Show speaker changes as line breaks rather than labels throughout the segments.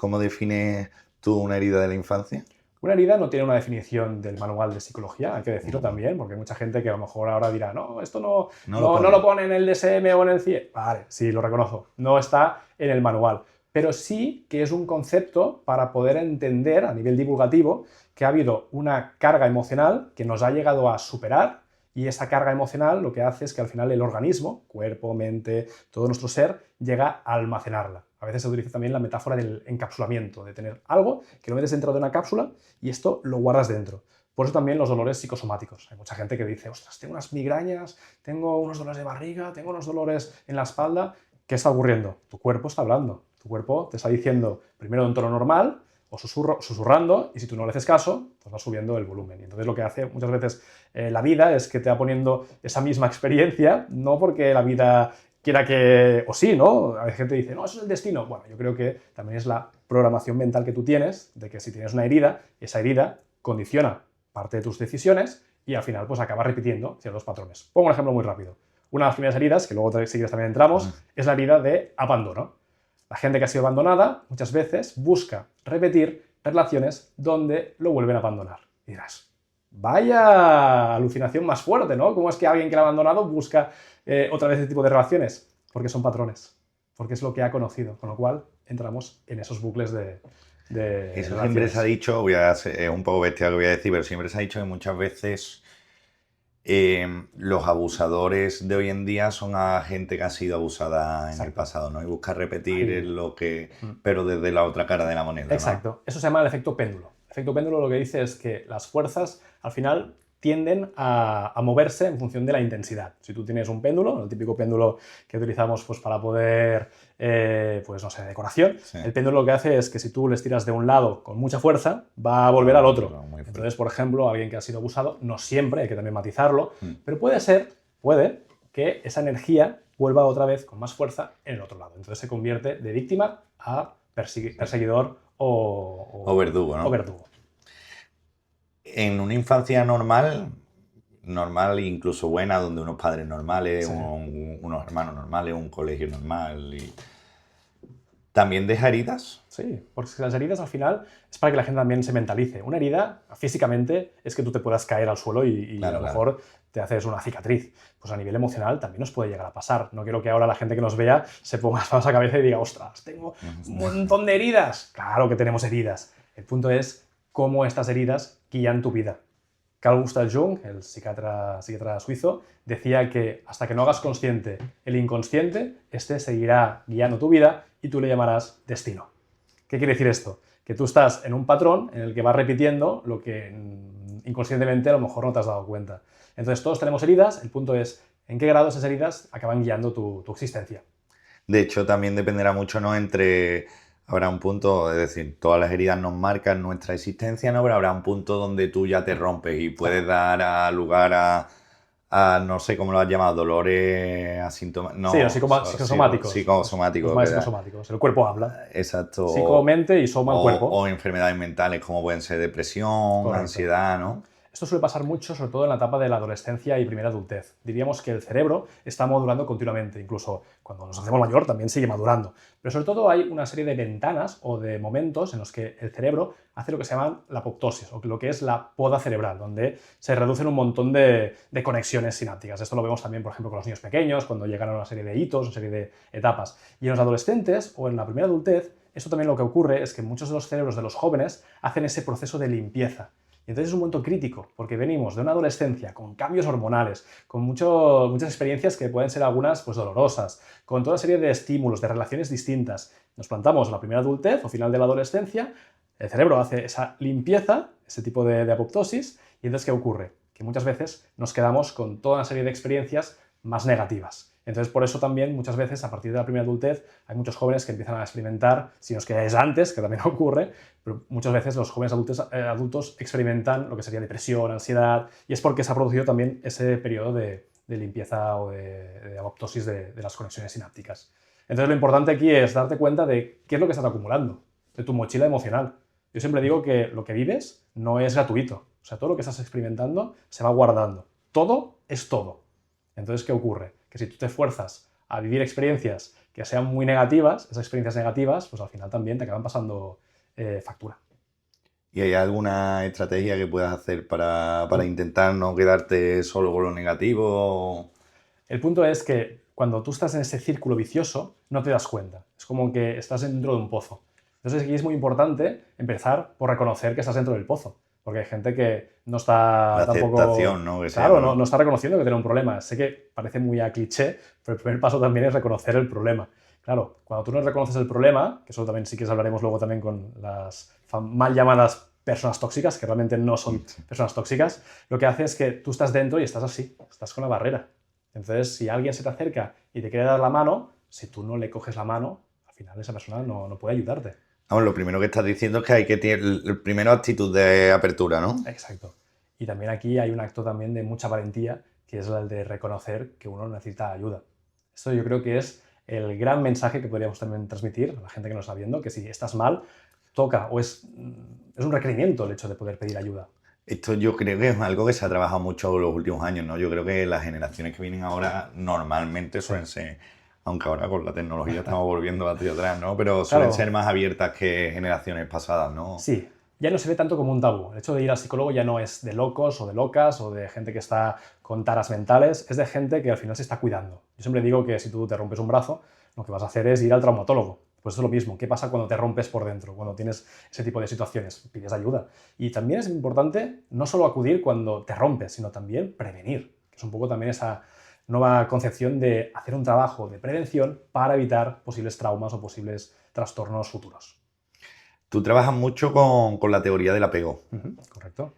¿Cómo defines tú una herida de la infancia?
Una herida no tiene una definición del manual de psicología, hay que decirlo también, porque hay mucha gente que a lo mejor ahora dirá, no, esto no lo pone en el DSM o en el CIE. Vale, sí, lo reconozco, no está en el manual. Pero sí que es un concepto para poder entender a nivel divulgativo que ha habido una carga emocional que nos ha llegado a superar, y esa carga emocional lo que hace es que al final el organismo, cuerpo, mente, todo nuestro ser, llega a almacenarla. A veces se utiliza también la metáfora del encapsulamiento, de tener algo que lo metes dentro de una cápsula y esto lo guardas dentro. Por eso también los dolores psicosomáticos. Hay mucha gente que dice, ostras, tengo unas migrañas, tengo unos dolores de barriga, tengo unos dolores en la espalda. ¿Qué está ocurriendo? Tu cuerpo está hablando. Tu cuerpo te está diciendo primero en tono normal o susurrando, y si tú no le haces caso, pues va subiendo el volumen. Y entonces lo que hace muchas veces la vida es que te va poniendo esa misma experiencia, no porque la vida quiera que, o sí, ¿no? Hay gente que dice, no, eso es el destino. Bueno, yo creo que también es la programación mental que tú tienes, de que si tienes una herida, esa herida condiciona parte de tus decisiones y al final pues acabas repitiendo ciertos patrones. Pongo un ejemplo muy rápido. Una de las primeras heridas, que luego si quieres también entramos, es la herida de abandono. La gente que ha sido abandonada muchas veces busca repetir relaciones donde lo vuelven a abandonar. Y dirás, vaya alucinación más fuerte, ¿no? ¿Cómo es que alguien que lo ha abandonado busca otra vez este tipo de relaciones? Porque son patrones, porque es lo que ha conocido, con lo cual entramos en esos bucles de
Eso siempre se ha dicho, es un poco bestia lo que voy a decir, pero siempre se ha dicho que muchas veces los abusadores de hoy en día son a gente que ha sido abusada en el pasado, ¿no? Y busca repetir lo que... pero desde la otra cara de la moneda, ¿no?
Exacto. Eso se llama el efecto péndulo. El efecto péndulo lo que dice es que las fuerzas al final tienden a moverse en función de la intensidad. Si tú tienes un péndulo, el típico péndulo que utilizamos pues, para poder, pues no sé, decoración, sí. El péndulo lo que hace es que si tú le estiras de un lado con mucha fuerza, va a volver al otro. Entonces, por ejemplo, alguien que ha sido abusado, no siempre, hay que también matizarlo, pero puede que esa energía vuelva otra vez con más fuerza en el otro lado. Entonces se convierte de víctima a perseguidor o
verdugo, ¿no?
O verdugo.
En una infancia normal e incluso buena, donde unos padres normales, sí. Unos hermanos normales, un colegio normal, ¿también deja heridas?
Sí, porque las heridas al final es para que la gente también se mentalice. Una herida, físicamente, es que tú te puedas caer al suelo y claro, a lo mejor te haces una cicatriz. Pues a nivel emocional también nos puede llegar a pasar. No quiero que ahora la gente que nos vea se ponga las manos a la cabeza y diga, ostras, tengo un montón de heridas. Claro que tenemos heridas. El punto es cómo estas heridas guían tu vida. Carl Gustav Jung, el psiquiatra suizo, decía que hasta que no hagas consciente el inconsciente, este seguirá guiando tu vida y tú le llamarás destino. ¿Qué quiere decir esto? Que tú estás en un patrón en el que vas repitiendo lo que inconscientemente a lo mejor no te has dado cuenta. Entonces todos tenemos heridas, el punto es en qué grado esas heridas acaban guiando tu existencia.
De hecho, también dependerá mucho, ¿no? Habrá un punto, es decir, todas las heridas nos marcan nuestra existencia, ¿no? Pero habrá un punto donde tú ya te rompes y puedes dar lugar a no sé cómo lo has llamado, dolores asintomáticos. No,
sí, psicosomáticos.
Psicosomáticos.
Los psicosomáticos. El cuerpo habla.
Exacto.
Psicomente y soma el cuerpo.
O enfermedades mentales como pueden ser depresión, correcto, ansiedad, ¿no?
Esto suele pasar mucho, sobre todo en la etapa de la adolescencia y primera adultez. Diríamos que el cerebro está madurando continuamente, incluso cuando nos hacemos mayor también sigue madurando. Pero sobre todo hay una serie de ventanas o de momentos en los que el cerebro hace lo que se llama la apoptosis, o lo que es la poda cerebral, donde se reducen un montón de conexiones sinápticas. Esto lo vemos también, por ejemplo, con los niños pequeños, cuando llegan a una serie de hitos, una serie de etapas. Y en los adolescentes o en la primera adultez, esto también lo que ocurre es que muchos de los cerebros de los jóvenes hacen ese proceso de limpieza. Y entonces es un momento crítico, porque venimos de una adolescencia con cambios hormonales, con muchas experiencias que pueden ser algunas pues, dolorosas, con toda una serie de estímulos, de relaciones distintas. Nos plantamos en la primera adultez o final de la adolescencia, el cerebro hace esa limpieza, ese tipo de apoptosis, y entonces ¿qué ocurre? Que muchas veces nos quedamos con toda una serie de experiencias más negativas. Entonces, por eso también, muchas veces, a partir de la primera adultez, hay muchos jóvenes que empiezan a experimentar, si no es que es antes, que también ocurre, pero muchas veces los jóvenes adultos experimentan lo que sería depresión, ansiedad, y es porque se ha producido también ese periodo de limpieza o de apoptosis de las conexiones sinápticas. Entonces, lo importante aquí es darte cuenta de qué es lo que estás acumulando, de tu mochila emocional. Yo siempre digo que lo que vives no es gratuito. O sea, todo lo que estás experimentando se va guardando. Todo es todo. Entonces, ¿qué ocurre? Que si tú te esfuerzas a vivir experiencias que sean muy negativas, esas experiencias negativas, pues al final también te acaban pasando factura.
¿Y hay alguna estrategia que puedas hacer para intentar no quedarte solo con lo negativo?
El punto es que cuando tú estás en ese círculo vicioso, no te das cuenta. Es como que estás dentro de un pozo. Entonces aquí es muy importante empezar por reconocer que estás dentro del pozo. Porque hay gente que no está
La
tampoco...
aceptación, ¿no?
Claro, no está reconociendo que tiene un problema. Sé que parece muy a cliché, pero el primer paso también es reconocer el problema. Claro, cuando tú no reconoces el problema, que eso también sí que hablaremos luego también con las mal llamadas personas tóxicas, que realmente no son personas tóxicas, lo que hace es que tú estás dentro y estás así, estás con la barrera. Entonces, si alguien se te acerca y te quiere dar la mano, si tú no le coges la mano, al final esa persona no puede ayudarte.
Vamos, lo primero que estás diciendo es que hay que tener el primero actitud de apertura, ¿no?
Exacto. Y también aquí hay un acto también de mucha valentía, que es el de reconocer que uno necesita ayuda. Esto yo creo que es el gran mensaje que podríamos también transmitir a la gente que nos está viendo, que si estás mal, toca o es un requerimiento el hecho de poder pedir ayuda.
Esto yo creo que es algo que se ha trabajado mucho en los últimos años, ¿no? Yo creo que las generaciones que vienen ahora normalmente suelen ser, aunque ahora con la tecnología estamos volviendo hacia atrás, ¿no? Pero suelen ser más abiertas que generaciones pasadas, ¿no?
Sí, ya no se ve tanto como un tabú. El hecho de ir al psicólogo ya no es de locos o de locas o de gente que está con taras mentales, es de gente que al final se está cuidando. Yo siempre digo que si tú te rompes un brazo, lo que vas a hacer es ir al traumatólogo. Pues es lo mismo. ¿Qué pasa cuando te rompes por dentro? Cuando tienes ese tipo de situaciones, pides ayuda. Y también es importante no solo acudir cuando te rompes, sino también prevenir, que es un poco también esa nueva concepción de hacer un trabajo de prevención para evitar posibles traumas o posibles trastornos futuros.
Tú trabajas mucho con la teoría del apego.
Correcto.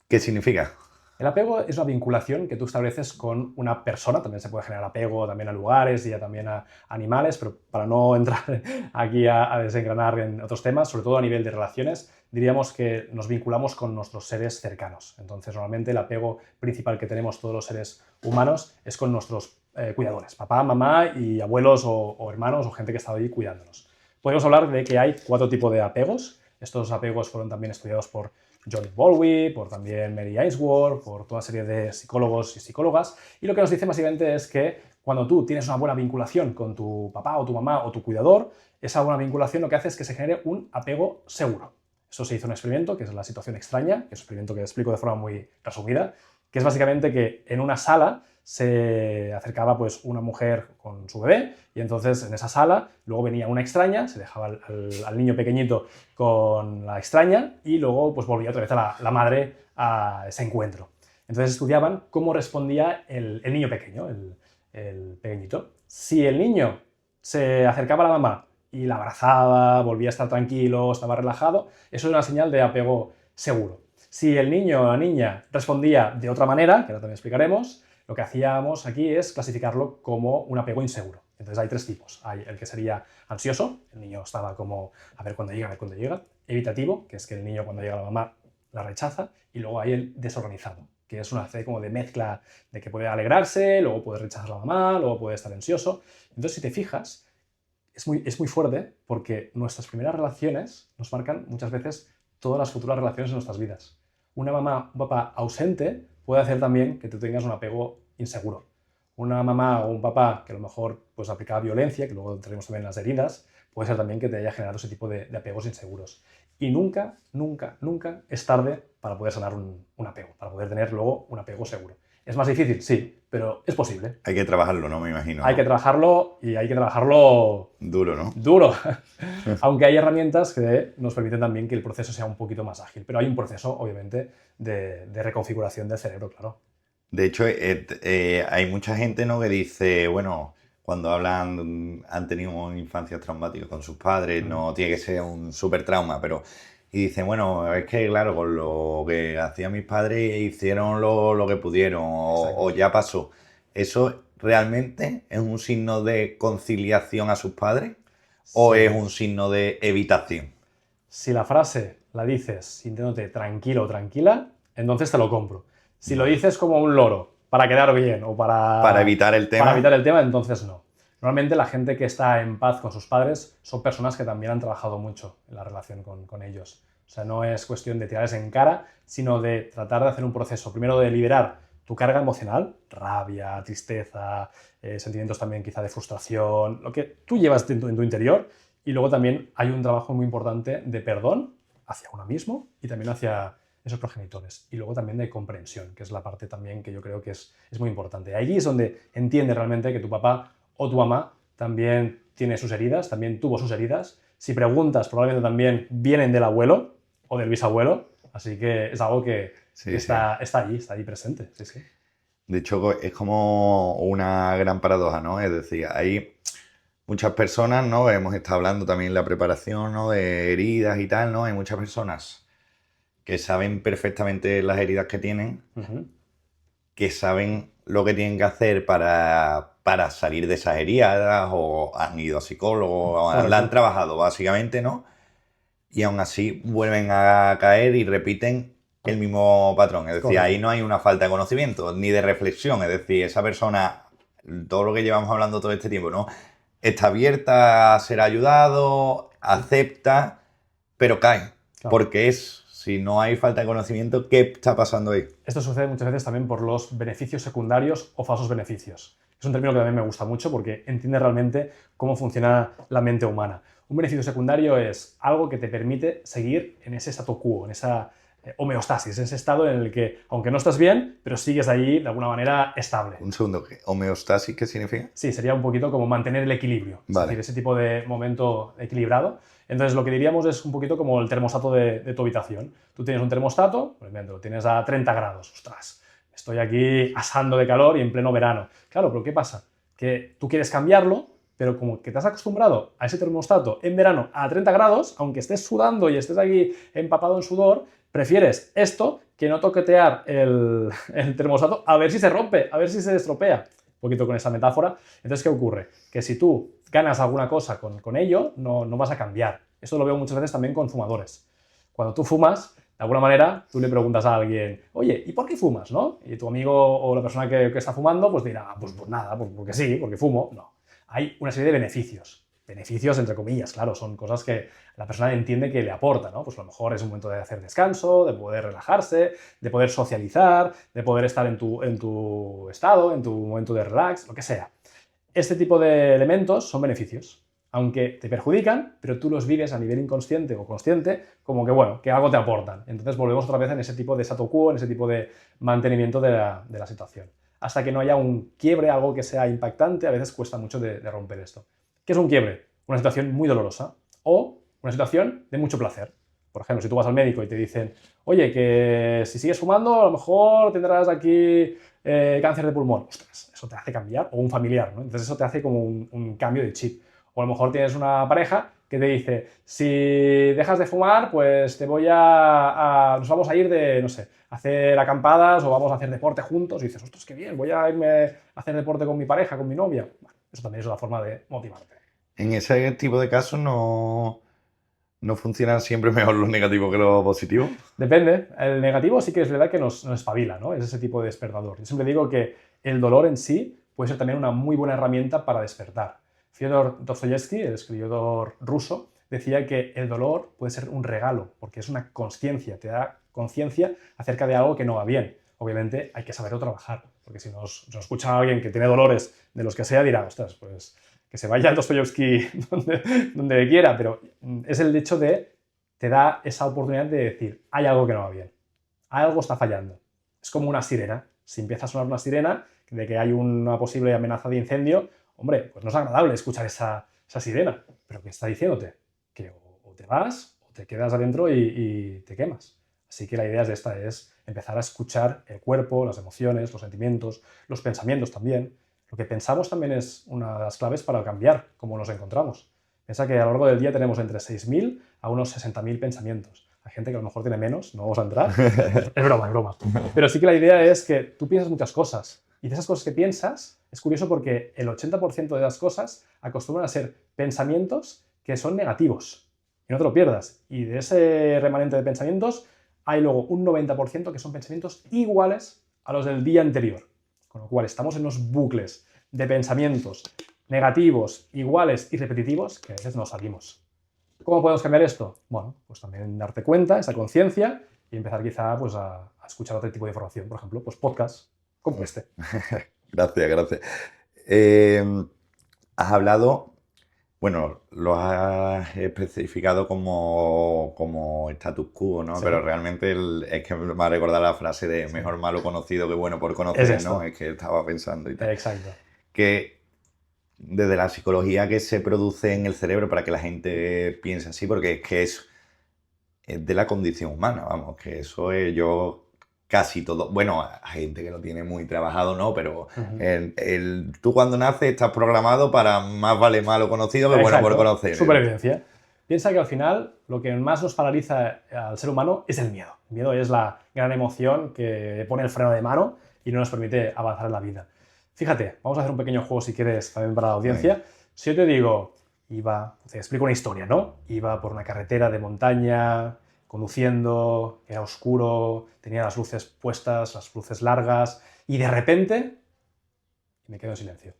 ¿Qué significa?
El apego es una vinculación que tú estableces con una persona, también se puede generar apego también a lugares y también a animales, pero para no entrar aquí a desengranar en otros temas, sobre todo a nivel de relaciones, diríamos que nos vinculamos con nuestros seres cercanos. Entonces, normalmente el apego principal que tenemos todos los seres humanos es con nuestros cuidadores, papá, mamá y abuelos o hermanos o gente que está ahí cuidándonos. Podemos hablar de que hay 4 tipos de apegos. Estos apegos fueron también estudiados por John Bowlby, por también Mary Ainsworth, por toda serie de psicólogos y psicólogas. Y lo que nos dice básicamente es que cuando tú tienes una buena vinculación con tu papá o tu mamá o tu cuidador, esa buena vinculación lo que hace es que se genere un apego seguro. Eso se hizo un experimento, que es la situación extraña, que es un experimento que explico de forma muy resumida, que es básicamente que en una sala se acercaba pues una mujer con su bebé y entonces en esa sala luego venía una extraña, se dejaba al niño pequeñito con la extraña y luego pues volvía otra vez la madre a ese encuentro. Entonces estudiaban cómo respondía el niño pequeño, el pequeñito. Si el niño se acercaba a la mamá y la abrazaba, volvía a estar tranquilo, estaba relajado, eso es una señal de apego seguro. Si el niño o la niña respondía de otra manera, que ahora también explicaremos, lo que hacíamos aquí es clasificarlo como un apego inseguro. Entonces hay 3 tipos. Hay el que sería ansioso, el niño estaba como a ver cuándo llega, a ver cuándo llega. Evitativo, que es que el niño cuando llega la mamá la rechaza. Y luego hay el desorganizado, que es una especie como de mezcla de que puede alegrarse, luego puede rechazar a la mamá, luego puede estar ansioso. Entonces si te fijas, es muy fuerte porque nuestras primeras relaciones nos marcan muchas veces todas las futuras relaciones en nuestras vidas. Una mamá, un papá ausente puede hacer también que tú tengas un apego inseguro. Una mamá o un papá que a lo mejor pues, aplicaba violencia, que luego entraremos también en las heridas, puede ser también que te haya generado ese tipo de apegos inseguros. Y nunca, nunca, nunca es tarde para poder sanar un apego, para poder tener luego un apego seguro. ¿Es más difícil? Sí, pero es posible.
Hay que trabajarlo, ¿no? Me imagino.
Hay que trabajarlo y hay que trabajarlo...
Duro, ¿no?
Duro. Aunque hay herramientas que nos permiten también que el proceso sea un poquito más ágil. Pero hay un proceso, obviamente, de reconfiguración del cerebro, claro.
De hecho, hay mucha gente, ¿no? Que dice, bueno, cuando han tenido infancias traumáticas con sus padres, no tiene que ser un súper trauma, pero... Y dicen, bueno, es que claro, con lo que hacían mis padres hicieron lo que pudieron o ya pasó. ¿Eso realmente es un signo de conciliación a sus padres o es un signo de evitación?
Si la frase la dices sintiéndote tranquilo o tranquila, entonces te lo compro. Si lo dices como un loro, para quedar bien o para
evitar el tema.
Para evitar el tema, entonces no. Normalmente la gente que está en paz con sus padres son personas que también han trabajado mucho en la relación con ellos. O sea, no es cuestión de tirarles en cara, sino de tratar de hacer un proceso, primero de liberar tu carga emocional, rabia, tristeza, sentimientos también quizá de frustración, lo que tú llevas en tu interior. Y luego también hay un trabajo muy importante de perdón hacia uno mismo y también hacia esos progenitores. Y luego también de comprensión, que es la parte también que yo creo que es muy importante. Allí es donde entiendes realmente que tu papá o tu mamá también tiene sus heridas, también tuvo sus heridas. Si preguntas, probablemente también vienen del abuelo o del bisabuelo. Así que es algo que está allí presente. Sí, sí.
De hecho, es como una gran paradoja, ¿no? Es decir, hay muchas personas, ¿no? Hemos estado hablando también en la preparación, ¿no? De heridas y tal, ¿no? Hay muchas personas que saben perfectamente las heridas que tienen, que saben lo que tienen que hacer para salir de esas heridas, o han ido a psicólogos, o la han trabajado básicamente, ¿no? Y aún así vuelven a caer y repiten el mismo patrón. Es decir, ahí no hay una falta de conocimiento ni de reflexión. Es decir, esa persona, todo lo que llevamos hablando todo este tiempo, ¿no? Está abierta a ser ayudado, acepta, pero cae. Porque si no hay falta de conocimiento, ¿qué está pasando ahí?
Esto sucede muchas veces también por los beneficios secundarios o falsos beneficios. Es un término que también me gusta mucho porque entiende realmente cómo funciona la mente humana. Un beneficio secundario es algo que te permite seguir en ese statu quo, en esa homeostasis, en ese estado en el que, aunque no estás bien, pero sigues allí de alguna manera estable.
Un segundo, ¿homeostasis qué significa?
Sí, sería un poquito como mantener el equilibrio, es decir, ese tipo de momento equilibrado. Entonces, lo que diríamos es un poquito como el termostato de tu habitación. Tú tienes un termostato, por ejemplo, lo tienes a 30 grados. ¡Ostras! Estoy aquí asando de calor y en pleno verano. Claro, pero ¿qué pasa? Que tú quieres cambiarlo, pero como que te has acostumbrado a ese termostato en verano a 30 grados, aunque estés sudando y estés aquí empapado en sudor, prefieres esto que no toquetear el termostato a ver si se rompe, a ver si se estropea. Un poquito con esa metáfora. Entonces, ¿qué ocurre? Que si tú ganas alguna cosa con ello, no vas a cambiar. Esto lo veo muchas veces también con fumadores. Cuando tú fumas, de alguna manera, tú le preguntas a alguien, oye, ¿y por qué fumas? ¿No? Y tu amigo o la persona que está fumando, pues dirá, pues nada, pues porque sí, porque fumo. No. Hay una serie de beneficios. Beneficios, entre comillas, claro, son cosas que la persona entiende que le aporta, ¿no? Pues a lo mejor es un momento de hacer descanso, de poder relajarse, de poder socializar, de poder estar en tu estado, en tu momento de relax, lo que sea. Este tipo de elementos son beneficios, aunque te perjudican, pero tú los vives a nivel inconsciente o consciente como que, bueno, que algo te aportan. Entonces volvemos otra vez en ese tipo de statu quo, en ese tipo de mantenimiento de la situación. Hasta que no haya un quiebre, algo que sea impactante, a veces cuesta mucho de romper esto. ¿Qué es un quiebre? Una situación muy dolorosa o una situación de mucho placer. Por ejemplo, si tú vas al médico y te dicen, oye, que si sigues fumando a lo mejor tendrás aquí cáncer de pulmón. Ostras, eso te hace cambiar, o un familiar, ¿no? Entonces eso te hace como un cambio de chip. O a lo mejor tienes una pareja que te dice, si dejas de fumar, pues nos vamos a ir de, no sé, a hacer acampadas o vamos a hacer deporte juntos. Y dices, ostras, qué bien, voy a irme a hacer deporte con mi pareja, con mi novia. Bueno, eso también es una forma de motivarte.
En ese tipo de casos no funcionan siempre mejor los negativos que los positivos.
Depende. El negativo sí que es verdad que nos espabila, ¿no? Es ese tipo de despertador. Yo siempre digo que el dolor en sí puede ser también una muy buena herramienta para despertar. Fyodor Dostoyevsky, el escritor ruso, decía que el dolor puede ser un regalo, porque es una conciencia, te da conciencia acerca de algo que no va bien. Obviamente hay que saberlo trabajar, porque si nos escucha alguien que tiene dolores de los que sea, dirá, ostras, pues que se vaya el Dostoyevsky donde quiera, pero es el hecho de, te da esa oportunidad de decir, hay algo que no va bien, algo está fallando. Es como una sirena. Si empieza a sonar una sirena de que hay una posible amenaza de incendio, hombre, pues no es agradable escuchar esa sirena, pero ¿qué está diciéndote? Que o te vas o te quedas adentro y te quemas. Así que la idea es empezar a escuchar el cuerpo, las emociones, los sentimientos, los pensamientos también. Lo que pensamos también es una de las claves para cambiar cómo nos encontramos. Piensa que a lo largo del día tenemos entre 6.000 a unos 60.000 pensamientos. Hay gente que a lo mejor tiene menos, no vamos a entrar. Es broma. Pero sí que la idea es que tú piensas muchas cosas. Y de esas cosas que piensas, es curioso porque el 80% de las cosas acostumbran a ser pensamientos que son negativos. Y no te lo pierdas. Y de ese remanente de pensamientos, hay luego un 90% que son pensamientos iguales a los del día anterior. Con lo cual estamos en unos bucles de pensamientos negativos, iguales y repetitivos que a veces no salimos. ¿Cómo podemos cambiar esto? Bueno, pues también darte cuenta, esa conciencia, y empezar quizá pues, a escuchar otro tipo de información. Por ejemplo, pues podcasts como este.
Gracias, gracias. Has hablado, bueno, lo has especificado como status quo, ¿no?
Sí.
Pero realmente es que me ha recordado la frase de mejor malo conocido que bueno por
Es
conocer,
esto.
¿no? Es que estaba pensando y tal.
Exacto.
Que desde la psicología que se produce en el cerebro para que la gente piense así, porque es que es de la condición humana, vamos, que eso es yo casi todo, bueno, hay gente que lo tiene muy trabajado, ¿no? Pero tú cuando naces estás programado para más vale malo conocido que bueno por conocer.
Supervivencia. Piensa que al final lo que más nos paraliza al ser humano es el miedo. El miedo es la gran emoción que pone el freno de mano y no nos permite avanzar en la vida. Fíjate, vamos a hacer un pequeño juego si quieres también para la audiencia. Si yo te digo, te explico una historia, ¿no? Iba por una carretera de montaña, conduciendo, era oscuro, tenía las luces puestas, las luces largas, y de repente me quedo en silencio.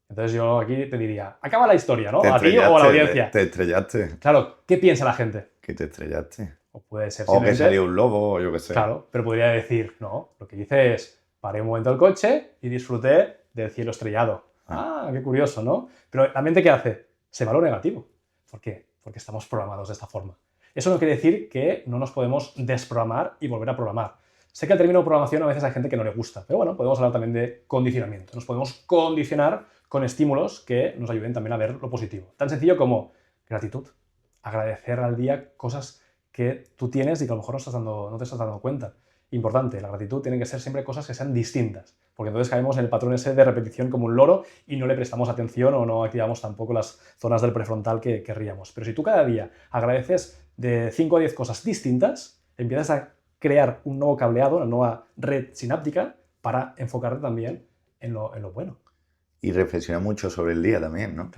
Entonces yo aquí te diría, acaba la historia, ¿no? A ti o a la audiencia.
Te estrellaste.
Claro, ¿qué piensa la gente?
Que te estrellaste.
O puede ser
o que salió un lobo, o yo qué sé.
Claro, pero podría decir, no, lo que dice es, paré un momento el coche y disfruté del cielo estrellado. Ah, qué curioso, ¿no? Pero la mente, ¿qué hace? Se va a lo negativo. ¿Por qué? Porque estamos programados de esta forma. Eso no quiere decir que no nos podemos desprogramar y volver a programar. Sé que el término programación a veces hay gente que no le gusta, pero bueno, podemos hablar también de condicionamiento. Nos podemos condicionar con estímulos que nos ayuden también a ver lo positivo. Tan sencillo como gratitud. Agradecer al día cosas que tú tienes y que a lo mejor no te estás dando cuenta. Importante, la gratitud tiene que ser siempre cosas que sean distintas, porque entonces caemos en el patrón ese de repetición como un loro y no le prestamos atención o no activamos tampoco las zonas del prefrontal que querríamos. Pero si tú cada día agradeces de 5 a 10 cosas distintas, empiezas a crear un nuevo cableado, una nueva red sináptica para enfocarte también en lo bueno.
Y reflexiona mucho sobre el día también, ¿no?